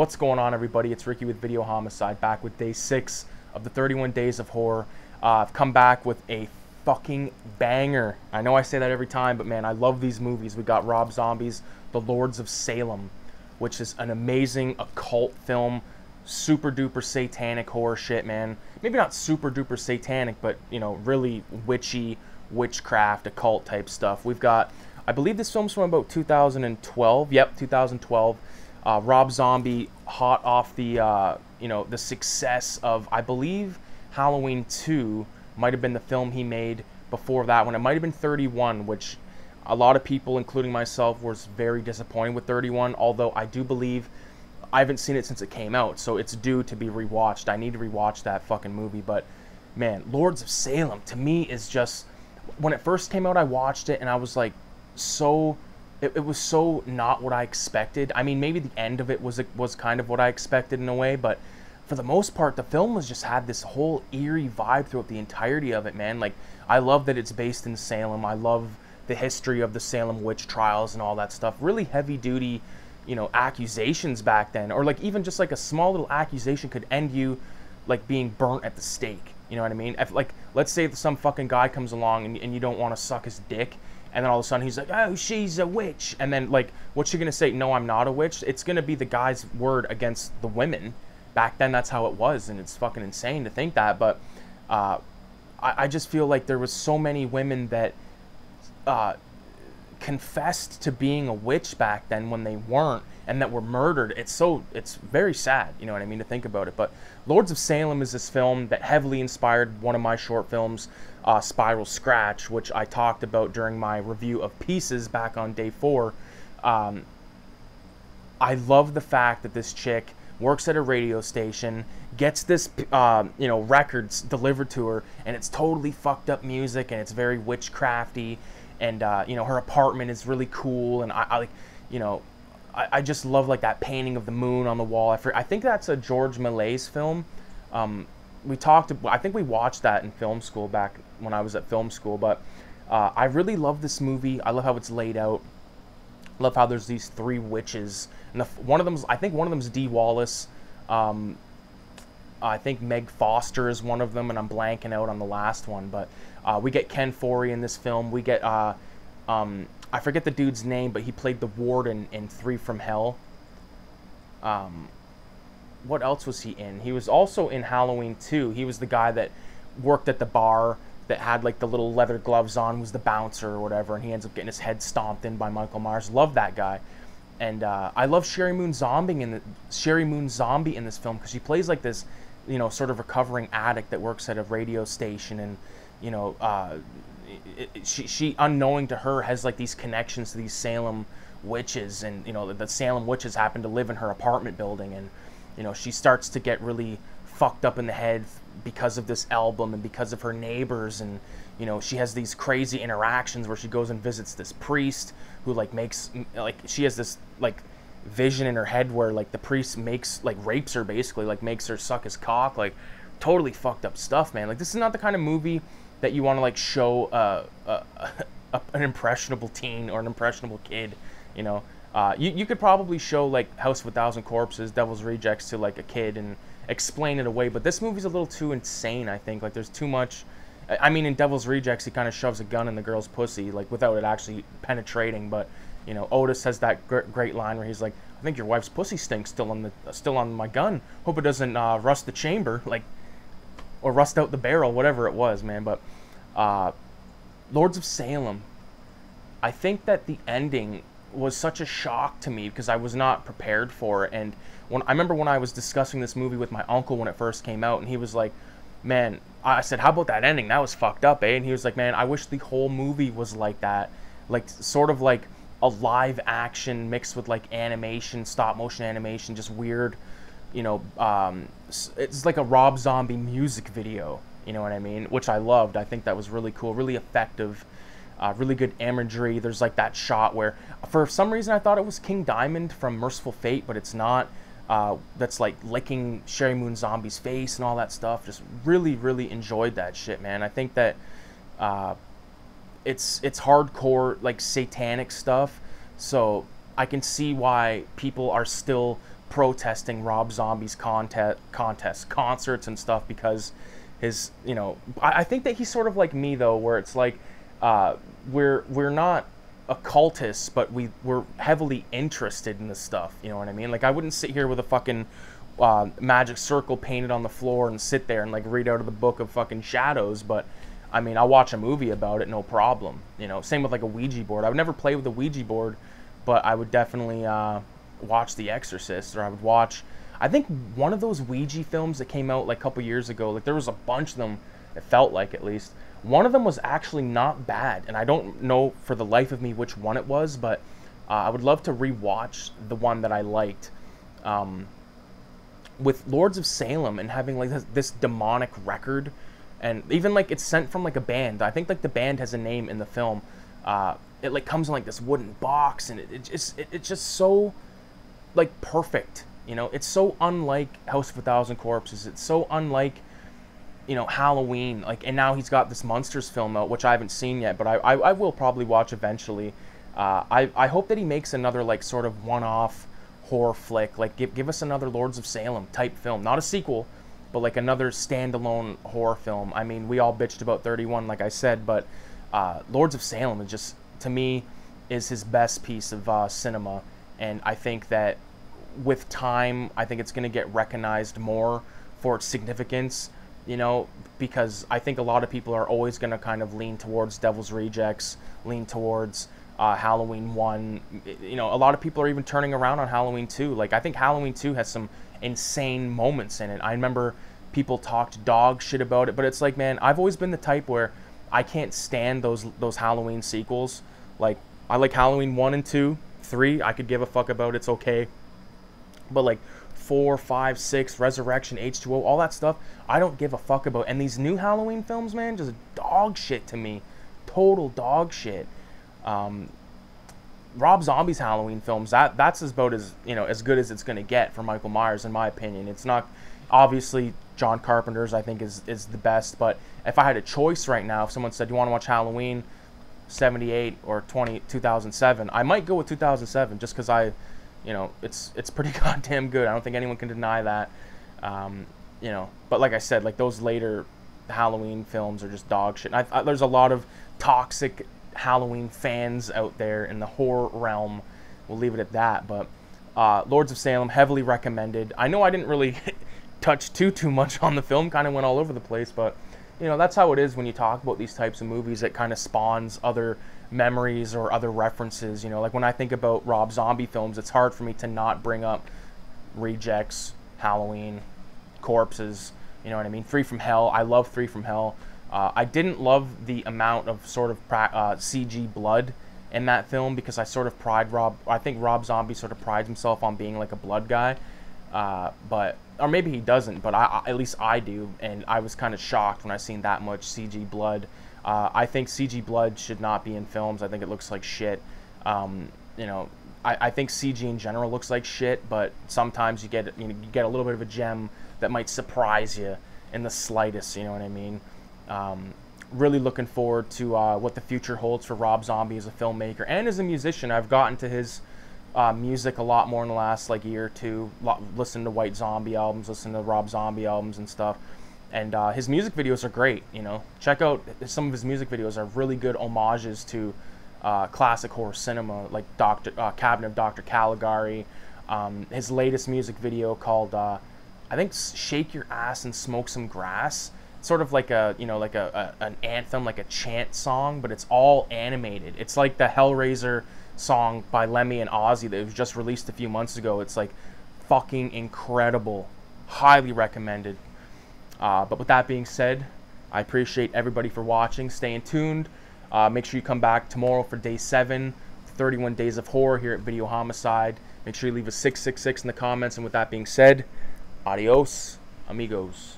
What's going on, everybody? It's Ricky with Videohomicide, back with day 6 of the 31 Days of Horror. I've come back with a fucking banger. I know I say that every time, but man, I love these movies. We got Rob Zombie's The Lords of Salem, which is an amazing occult film, super duper satanic horror shit, man. Maybe not super duper satanic, but, you know, really witchy, witchcraft, occult type stuff. We've got, I believe this film's from about 2012. Yep, 2012. Rob Zombie, hot off the, you know, the success of, I believe, Halloween 2 might have been the film he made before that one. It might have been 31, which a lot of people, including myself, was very disappointed with 31, although I do believe I haven't seen it since it came out, so it's due to be rewatched. I need to rewatch that fucking movie, but man, Lords of Salem, to me, is just, when it first came out, I watched it, and I was like, so... It was so not what I expected. I mean, maybe the end of it was kind of what I expected in a way, but for the most part, the film just had this whole eerie vibe throughout the entirety of it, man. Like, I love that it's based in Salem. I love the history of the Salem witch trials and all that stuff. Really heavy-duty, you know, accusations back then, or like even just like a small little accusation could end you like being burnt at the stake. You know what I mean? If, like, let's say some fucking guy comes along and you don't want to suck his dick, and then all of a sudden he's like, oh, she's a witch. And then, like, what's she going to say? No, I'm not a witch. It's going to be the guy's word against the women. Back then, that's how it was, and it's fucking insane to think that. But I just feel like there was so many women that confessed to being a witch back then when they weren't, and that were murdered. It's very sad, you know what I mean, to think about it. But Lords of Salem is this film that heavily inspired one of my short films, Spiral Scratch, which I talked about during my review of Pieces back on day 4. I love the fact that this chick works at a radio station, gets this, you know, records delivered to her, and it's totally fucked up music, and it's very witchcrafty, and, you know, her apartment is really cool, and I like, you know, I just love, like, that painting of the moon on the wall. I think that's a George Méliès film. I think we watched that in film school back when I was at film school, but I really love this movie. I love how it's laid out. I love how there's these 3 witches, and I think one of them's Dee Wallace. I think Meg Foster is one of them, and I'm blanking out on the last one, but we get Ken Foree in this film. We get, I forget the dude's name, but he played the warden in 3 from Hell. What else was he in? He was also in Halloween 2. He was the guy that worked at the bar that had, like, the little leather gloves on, was the bouncer or whatever, and he ends up getting his head stomped in by Michael Myers. Love that guy. And I love Sherry Moon Zombie in this film, because she plays like this, you know, sort of recovering addict that works at a radio station, and, you know, she unknowing to her has, like, these connections to these Salem witches, and, you know, the Salem witches happen to live in her apartment building, and, you know, she starts to get really fucked up in the head because of this album and because of her neighbors, and, you know, she has these crazy interactions where she goes and visits this priest who, like, she has this, like, vision in her head where, like, the priest rapes her, basically, like, makes her suck his cock, like, totally fucked up stuff, man. Like, this is not the kind of movie that you want to, like, show an impressionable teen or an impressionable kid, you know. You could probably show, like, House of a Thousand Corpses, Devil's Rejects to, like, a kid and explain it away, but this movie's a little too insane, I think. Like, there's too much... I mean, in Devil's Rejects, he kind of shoves a gun in the girl's pussy, like, without it actually penetrating, but, you know, Otis has that great line where he's like, I think your wife's pussy stinks still on my gun. Hope it doesn't rust the chamber, like, or rust out the barrel, whatever it was, man. But Lords of Salem, I think that the ending was such a shock to me because I was not prepared for it. And I remember when I was discussing this movie with my uncle when it first came out, and he was like, man, I said, how about that ending? That was fucked up, eh? And he was like, man, I wish the whole movie was like that. Like, sort of like a live action mixed with, like, animation, stop motion animation, just weird, you know, it's like a Rob Zombie music video, you know what I mean? Which I loved. I think that was really cool, really effective. Really good imagery. There's, like, that shot where, for some reason, I thought it was King Diamond from Merciful Fate, but it's not. That's, like, licking Sherry Moon Zombie's face and all that stuff. Just really, really enjoyed that shit, man. I think that it's hardcore, like, satanic stuff, so I can see why people are still protesting Rob Zombie's concerts and stuff because his, you know, I think that he's sort of like me though, where it's like we're not occultists, but we're heavily interested in this stuff. You know what I mean? Like I wouldn't sit here with a fucking magic circle painted on the floor and sit there and like read out of the book of fucking shadows, but I mean, I'll watch a movie about it, no problem. You know, same with like a Ouija board. I would never play with a Ouija board, but I would definitely watch The Exorcist, or I would watch, I think one of those Ouija films that came out like a couple years ago, like there was a bunch of them, it felt like at least. One of them was actually not bad, and I don't know for the life of me which one it was, but I would love to rewatch the one that I liked. With Lords of Salem and having like this demonic record, and even like it's sent from like a band. I think like the band has a name in the film. It like comes in like this wooden box, and it's just so like perfect. You know, it's so unlike House of a Thousand Corpses. It's so unlike, you know, Halloween. Like, and now he's got this Monsters film out, which I haven't seen yet, but I will probably watch eventually. I hope that he makes another like sort of one-off horror flick. Like give us another Lords of Salem type film, not a sequel, but like another standalone horror film. I mean, we all bitched about 31, like I said, but Lords of Salem is just, to me, is his best piece of cinema, and I think that with time, I think it's going to get recognized more for its significance, you know, because I think a lot of people are always going to kind of lean towards Devil's Rejects, lean towards Halloween 1. You know, a lot of people are even turning around on Halloween 2. Like, I think Halloween 2 has some insane moments in it. I remember people talked dog shit about it, but it's like, man, I've always been the type where I can't stand those Halloween sequels. Like, I like Halloween 1 and 2. 3, I could give a fuck about, it's okay. But like 4, 5, 6, Resurrection, H2O, all that stuff, I don't give a fuck about. And these new Halloween films, man, just dog shit to me. Total dog shit. Rob Zombie's Halloween films, that's about as, you know, as good as it's gonna get for Michael Myers, in my opinion. It's not, obviously John Carpenter's I think is the best, but if I had a choice right now, if someone said, do you want to watch Halloween 78 or 2007, I might go with 2007, just because you know, it's pretty goddamn good. I don't think anyone can deny that. You know, but like I said, like those later Halloween films are just dog shit. And there's a lot of toxic Halloween fans out there in the horror realm. We'll leave it at that. But Lords of Salem, heavily recommended. I know I didn't really touch too much on the film, kind of went all over the place, but you know, that's how it is when you talk about these types of movies. It kind of spawns other memories or other references. You know, like when I think about Rob Zombie films, it's hard for me to not bring up Rejects, Halloween, Corpses, you know what I mean? Three from Hell. I love Three from Hell. I didn't love the amount of sort of CG blood in that film, because I sort of I think Rob Zombie sort of prides himself on being like a blood guy, but, or maybe he doesn't, but at least I do, and I was kind of shocked when I seen that much CG blood. I think CG blood should not be in films. I think it looks like shit. You know, I think CG in general looks like shit, but sometimes you get a little bit of a gem that might surprise you in the slightest, you know what I mean? Really looking forward to what the future holds for Rob Zombie as a filmmaker and as a musician. I've gotten to his music a lot more in the last like year or two. Listen to White Zombie albums, listen to Rob Zombie albums and stuff. And his music videos are great, you know. Check out some of his music videos, are really good homages to classic horror cinema, like Cabinet of Dr. Caligari. His latest music video called, I think, Shake Your Ass and Smoke Some Grass. Sort of like a, you know, like an anthem, like a chant song, but it's all animated. It's like the Hellraiser song by Lemmy and Ozzy that was just released a few months ago. It's like fucking incredible. Highly recommended. But with that being said, I appreciate everybody for watching, staying tuned. Make sure you come back tomorrow for day 7, 31 Days of Horror here at Video Homicide. Make sure you leave a 666 in the comments. And with that being said, adios, amigos.